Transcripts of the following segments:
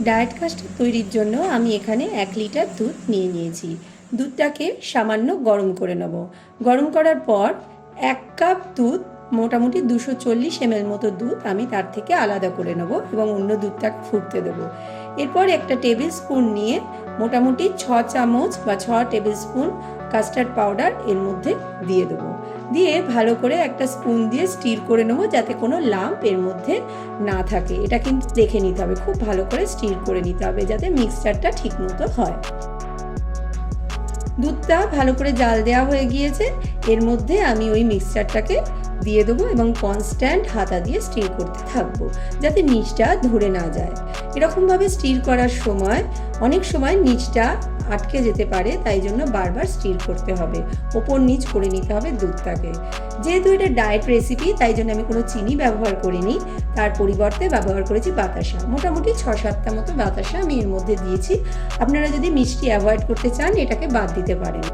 Diet custard তৈরির জন্য আমি এখানে 1 লিটার দুধ নিয়ে নিয়েছি। দুধটাকে সামান্য গরম করে নেব। গরম করার পর 1 কাপ দুধ, মোটামুটি 240 ml মতো দুধ আমি তার থেকে আলাদা করে নেব এবং অন্য দুধটাকে ফুটতে দেব। এরপর একটা টেবিল স্পুন নিয়ে মোটামুটি 6 চামচ বা 6 টেবিল স্পুন কাস্টার্ড পাউডার এর মধ্যে দিয়ে দেবো। দিয়ে ভালো করে একটা স্পুন দিয়ে স্টির করে নেবো যাতে কোনো লাম্প এর মধ্যে না থাকে। এটা কিন্তু দেখে নিতে হবে, খুব ভালো করে স্টির করে নিতে হবে যাতে মিক্সচারটা ঠিক মতো হয়। দুধটা ভালো করে জাল দেওয়া হয়ে গিয়েছে, এর মধ্যে আমি ওই মিক্সচারটাকে দিয়ে দেবো এবং কনস্ট্যান্ট হাতা দিয়ে স্টির করতে থাকবো যাতে নিচটা ধরে না যায়। এরকমভাবে স্টির করার সময় অনেক সময় নিচটা আটকে যেতে পারে, তাই জন্য বারবার স্টির করতে হবে, ওপর নিচ করে নিতে হবে দুধটাকে। যেহেতু এটা ডায়েট রেসিপি তাই জন্য আমি কোনো চিনি ব্যবহার করিনি, তার পরিবর্তে ব্যবহার করেছি বাতাসা। মোটামুটি 6-7টা মতো বাতাসা আমি এর মধ্যে দিয়েছি। আপনারা যদি মিষ্টি অ্যাভয়েড করতে চান এটাকে বাদ দিতে পারেন।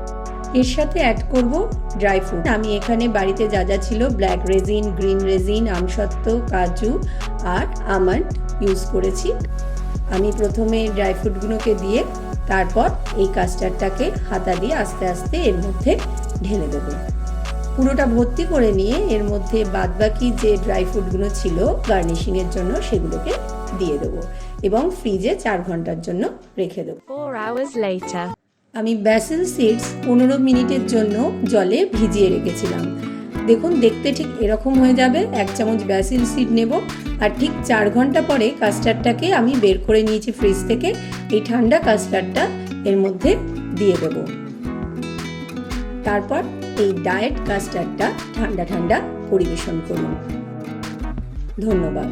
এর সাথে অ্যাড করব ড্রাই ফ্রুট। আমি এখানে বাড়িতে যা যা ছিল, ব্ল্যাক রেজিন, গ্রিন রেজিন, আমসত্ত্ব, কাজু আর আমন্ড ইউজ করেছি। আমি প্রথমে ড্রাই ফ্রুটগুলোকে দিয়ে তারপর এই কাস্টার্ডটাকে হাতা দিয়ে আস্তে আস্তে এর মধ্যে ঢেলে দেবো। পুরোটা ভর্তি করে নিয়ে এর মধ্যে বাদবাকি যে ড্রাই ফ্রুটগুলো ছিল গার্নিশিংয়ের জন্য সেগুলোকে দিয়ে দেবো এবং ফ্রিজে 4 ঘন্টার জন্য রেখে দেবো। 4 hours later. আমি ব্যাসিল সিডস 15 মিনিটের জন্য জলে ভিজিয়ে রেখেছিলাম। দেখুন দেখতে ঠিক এরকম হয়ে যাবে। 1 চামচ ব্যাসিল সিড নেব আর ঠিক 4 ঘন্টা পরে কাস্টার্ডটাকে আমি বের করে নিয়েছি ফ্রিজ থেকে। এই ঠান্ডা কাস্টার্ডটা এর মধ্যে দিয়ে দেব। তারপর এই ডায়েট কাস্টার্ডটা ঠান্ডা ঠান্ডা পরিবেশন করুন। ধন্যবাদ।